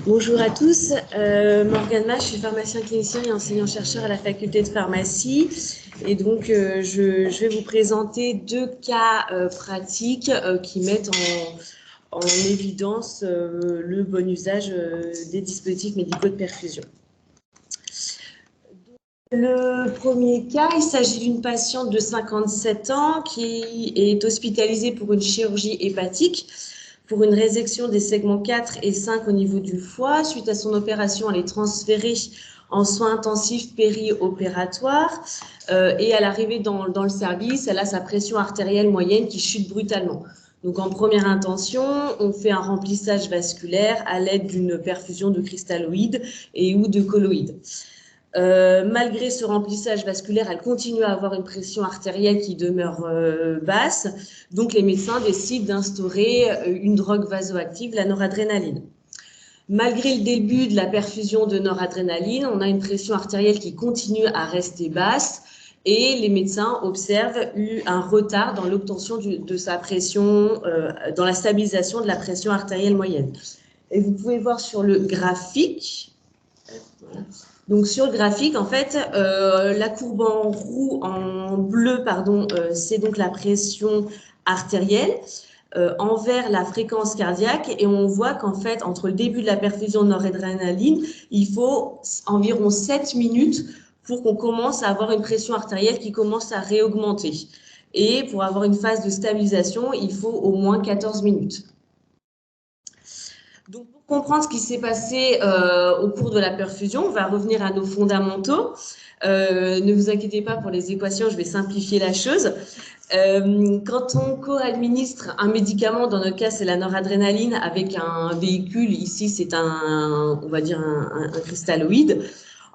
Bonjour à tous, Morgane Mach, je suis pharmacien clinicien et enseignant-chercheur à la faculté de pharmacie. Et donc, je vais vous présenter deux cas pratiques qui mettent en évidence le bon usage des dispositifs médicaux de perfusion. Le premier cas, il s'agit d'une patiente de 57 ans qui est hospitalisée pour une chirurgie hépatique, pour une résection des segments 4 et 5 au niveau du foie. Suite à son opération, elle est transférée en soins intensifs périopératoires et à l'arrivée dans le service, elle a sa pression artérielle moyenne qui chute brutalement. Donc en première intention, on fait un remplissage vasculaire à l'aide d'une perfusion de cristalloïdes et ou de colloïdes. Malgré ce remplissage vasculaire, elle continue à avoir une pression artérielle qui demeure basse. Donc, les médecins décident d'instaurer une drogue vasoactive, la noradrénaline. Malgré le début de la perfusion de noradrénaline, on a une pression artérielle qui continue à rester basse et les médecins observent un retard dans l'obtention de sa pression, dans la stabilisation de la pression artérielle moyenne. Et vous pouvez voir sur le graphique, voilà. Donc sur le graphique, en fait, la courbe en bleu, c'est donc la pression artérielle. En vert, la fréquence cardiaque, et on voit qu'en fait, entre le début de la perfusion de noradrénaline, il faut environ 7 minutes pour qu'on commence à avoir une pression artérielle qui commence à réaugmenter. Et pour avoir une phase de stabilisation, il faut au moins 14 minutes. Donc, pour comprendre ce qui s'est passé au cours de la perfusion, on va revenir à nos fondamentaux. Ne vous inquiétez pas pour les équations, je vais simplifier la chose. Quand on co-administre un médicament, dans notre cas c'est la noradrénaline avec un véhicule, ici c'est on va dire un cristalloïde.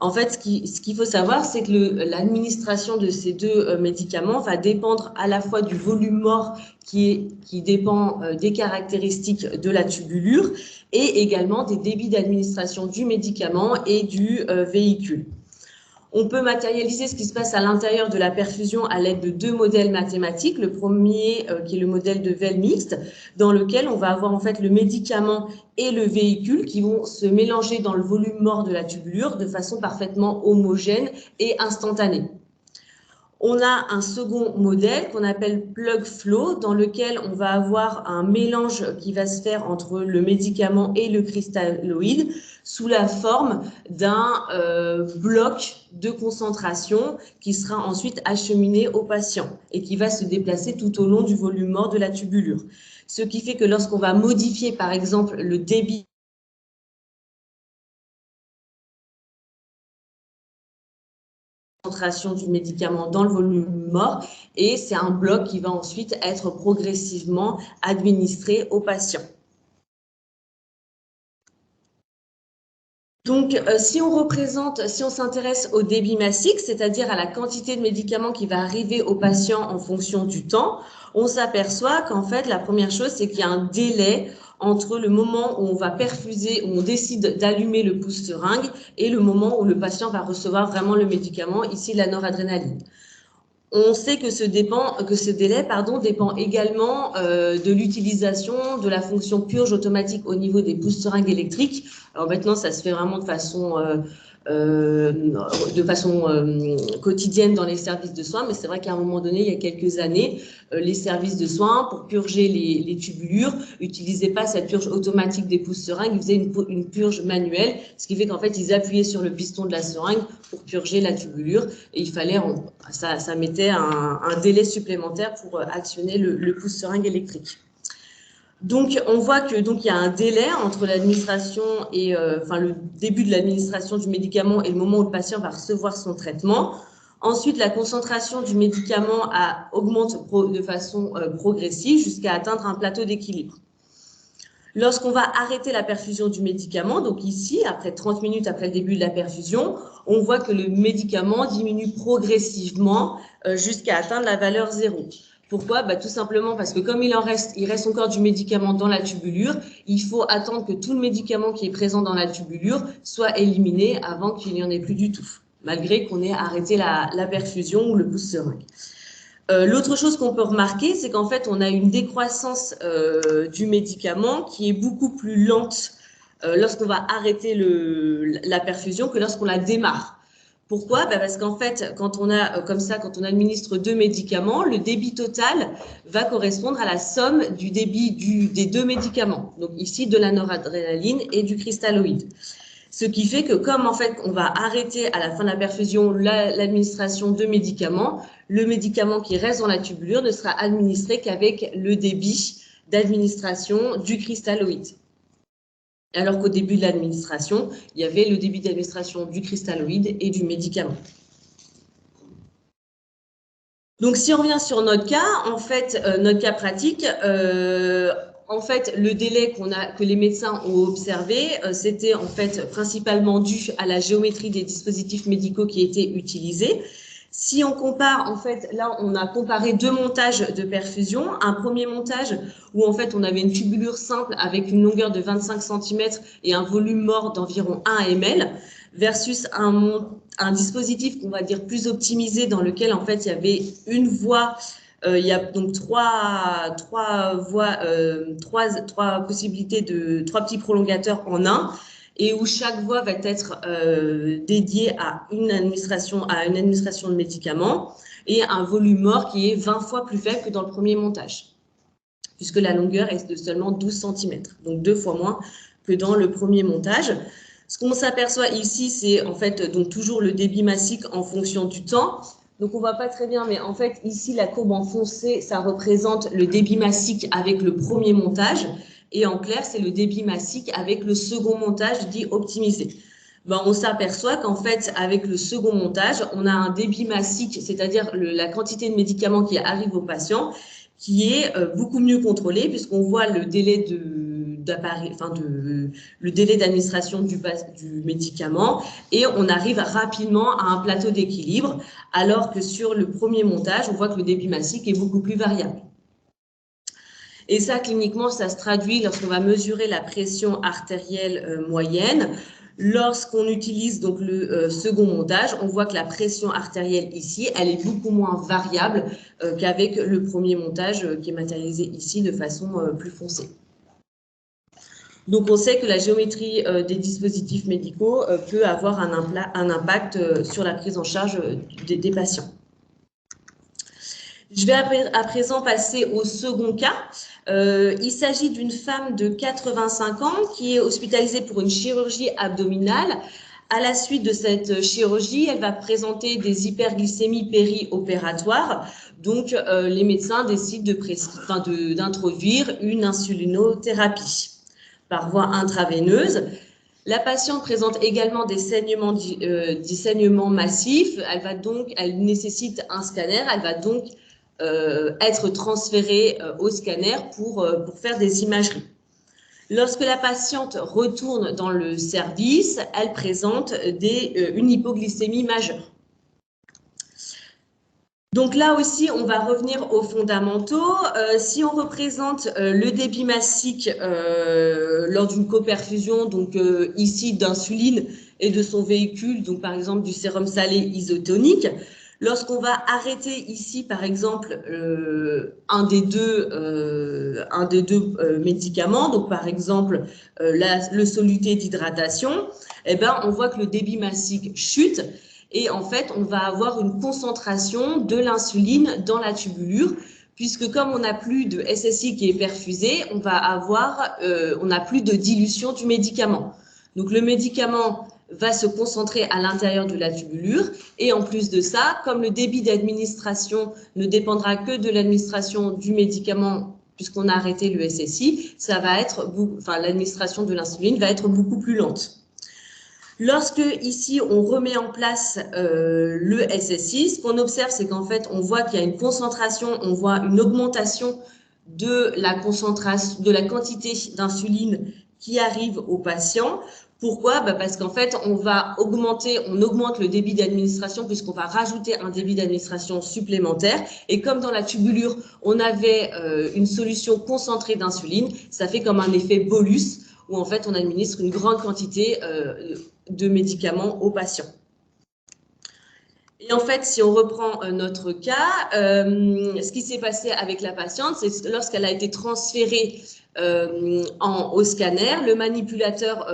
En fait, ce qu'il faut savoir, c'est que l'administration de ces deux médicaments va dépendre à la fois du volume mort qui dépend des caractéristiques de la tubulure et également des débits d'administration du médicament et du véhicule. On peut matérialiser ce qui se passe à l'intérieur de la perfusion à l'aide de deux modèles mathématiques. Le premier, qui est le modèle de Well mixte, dans lequel on va avoir en fait le médicament et le véhicule qui vont se mélanger dans le volume mort de la tubulure de façon parfaitement homogène et instantanée. On a un second modèle qu'on appelle plug flow, dans lequel on va avoir un mélange qui va se faire entre le médicament et le cristalloïde sous la forme d'un bloc de concentration qui sera ensuite acheminé au patient et qui va se déplacer tout au long du volume mort de la tubulure. Ce qui fait que lorsqu'on va modifier, par exemple, le débit concentration du médicament dans le volume mort, et c'est un bloc qui va ensuite être progressivement administré au patient. Donc, si on s'intéresse au débit massique, c'est-à-dire à la quantité de médicaments qui va arriver au patient en fonction du temps, on s'aperçoit qu'en fait, la première chose, c'est qu'il y a un délai entre le moment où on va perfuser, où on décide d'allumer le pouce-seringue, et le moment où le patient va recevoir vraiment le médicament, ici la noradrénaline. On sait que ce délai dépend également de l'utilisation de la fonction purge automatique au niveau des pouces-seringues électriques. Alors maintenant, ça se fait vraiment de façon quotidienne dans les services de soins, mais c'est vrai qu'à un moment donné, il y a quelques années, les services de soins, pour purger les tubulures, n'utilisaient pas cette purge automatique des pouces-seringues, ils faisaient une purge manuelle, ce qui fait qu'en fait, ils appuyaient sur le piston de la seringue pour purger la tubulure, et il fallait, ça mettait un délai supplémentaire pour actionner le pouce-seringue électrique. Donc, on voit que il y a un délai entre l'administration et le début de l'administration du médicament et le moment où le patient va recevoir son traitement. Ensuite, la concentration du médicament augmente de façon progressive jusqu'à atteindre un plateau d'équilibre. Lorsqu'on va arrêter la perfusion du médicament, donc ici, après 30 minutes après le début de la perfusion, on voit que le médicament diminue progressivement jusqu'à atteindre la valeur 0. Pourquoi? Tout simplement parce que comme il reste encore du médicament dans la tubulure, il faut attendre que tout le médicament qui est présent dans la tubulure soit éliminé avant qu'il n'y en ait plus du tout, malgré qu'on ait arrêté la perfusion ou le pouce-seringue. L'autre chose qu'on peut remarquer, c'est qu'en fait, on a une décroissance du médicament qui est beaucoup plus lente lorsqu'on va arrêter la perfusion que lorsqu'on la démarre. Pourquoi? Parce qu'en fait, quand on a comme ça, quand on administre 2 médicaments, le débit total va correspondre à la somme du débit des 2 médicaments. Donc ici, de la noradrénaline et du cristalloïde. Ce qui fait que comme en fait, on va arrêter à la fin de la perfusion l'administration de médicaments, le médicament qui reste dans la tubulure ne sera administré qu'avec le débit d'administration du cristalloïde. Alors qu'au début de l'administration, il y avait le débit d'administration du cristalloïde et du médicament. Donc, si on revient sur notre cas, en fait, notre cas pratique, en fait, le délai que les médecins ont observé, c'était en fait principalement dû à la géométrie des dispositifs médicaux qui étaient utilisés. Si on compare, en fait, là, on a comparé 2 montages de perfusion. Un premier montage où, en fait, on avait une tubulure simple avec une longueur de 25 cm et un volume mort d'environ 1 ml versus un dispositif qu'on va dire plus optimisé dans lequel, en fait, il y avait une voie. Il y a donc trois possibilités trois petits prolongateurs en un, et où chaque voie va être dédiée à une administration de médicaments et un volume mort qui est 20 fois plus faible que dans le premier montage, puisque la longueur est de seulement 12 cm, donc 2 fois moins que dans le premier montage. Ce qu'on s'aperçoit ici, c'est en fait donc toujours le débit massique en fonction du temps. Donc on ne voit pas très bien, mais en fait ici la courbe en foncé, ça représente le débit massique avec le premier montage. Et en clair, c'est le débit massique avec le second montage dit optimisé. Ben, on s'aperçoit qu'en fait, avec le second montage, on a un débit massique, c'est-à-dire la quantité de médicaments qui arrive au patient, qui est beaucoup mieux contrôlé, puisqu'on voit le délai le délai d'administration du médicament, et on arrive rapidement à un plateau d'équilibre, alors que sur le premier montage, on voit que le débit massique est beaucoup plus variable. Et ça, cliniquement, ça se traduit lorsqu'on va mesurer la pression artérielle moyenne. Lorsqu'on utilise donc le second montage, on voit que la pression artérielle ici, elle est beaucoup moins variable qu'avec le premier montage qui est matérialisé ici de façon plus foncée. Donc, on sait que la géométrie des dispositifs médicaux peut avoir un impact sur la prise en charge des patients. Je vais à présent passer au second cas. Il s'agit d'une femme de 85 ans qui est hospitalisée pour une chirurgie abdominale. À la suite de cette chirurgie, elle va présenter des hyperglycémies périopératoires. Donc, les médecins décident d'introduire une insulinothérapie par voie intraveineuse. La patiente présente également des saignements massifs. Elle nécessite un scanner. Elle va donc être transférée au scanner pour faire des imageries. Lorsque la patiente retourne dans le service, elle présente une hypoglycémie majeure. Donc là aussi, on va revenir aux fondamentaux. Si on représente le débit massique lors d'une coperfusion, donc ici d'insuline et de son véhicule, donc par exemple du sérum salé isotonique, lorsqu'on va arrêter ici, par exemple, un des deux médicaments, donc par exemple le soluté d'hydratation, eh ben, on voit que le débit massique chute. Et en fait, on va avoir une concentration de l'insuline dans la tubulure, puisque comme on n'a plus de SSI qui est perfusé, on n'a plus de dilution du médicament. Donc le médicament va se concentrer à l'intérieur de la tubulure, et en plus de ça, comme le débit d'administration ne dépendra que de l'administration du médicament, puisqu'on a arrêté le SSI, l'administration de l'insuline va être beaucoup plus lente. Lorsque ici on remet en place le SSI, ce qu'on observe, c'est qu'en fait on voit qu'il y a une concentration, on voit une augmentation de la quantité d'insuline qui arrive au patient. Pourquoi? Parce qu'en fait on augmente le débit d'administration puisqu'on va rajouter un débit d'administration supplémentaire. Et comme dans la tubulure on avait une solution concentrée d'insuline, ça fait comme un effet bolus où en fait on administre une grande quantité de médicaments aux patients. Et en fait, si on reprend notre cas, ce qui s'est passé avec la patiente, c'est lorsqu'elle a été transférée au scanner. Le manipulateur,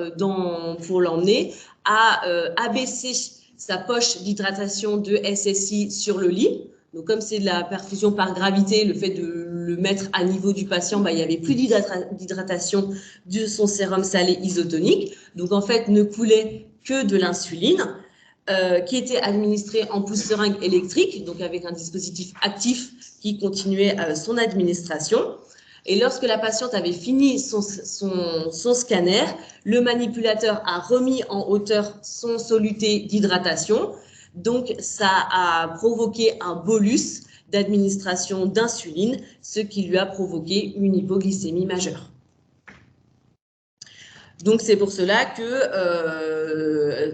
pour l'emmener, a abaissé sa poche d'hydratation de SSI sur le lit. Donc, comme c'est de la perfusion par gravité, le fait de le mettre à niveau du patient, il n'y avait plus d'hydratation de son sérum salé isotonique. Donc, en fait, ne coulait que de l'insuline qui était administrée en pousse-seringue électrique, donc avec un dispositif actif qui continuait son administration. Et lorsque la patiente avait fini son scanner, le manipulateur a remis en hauteur son soluté d'hydratation. Donc, ça a provoqué un bolus d'administration d'insuline, ce qui lui a provoqué une hypoglycémie majeure. Donc, c'est pour cela que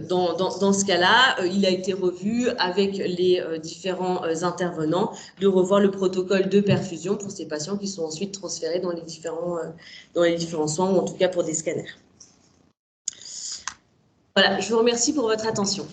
dans ce cas-là, il a été revu avec les différents intervenants de revoir le protocole de perfusion pour ces patients qui sont ensuite transférés dans les différents soins, ou en tout cas pour des scanners. Voilà, je vous remercie pour votre attention.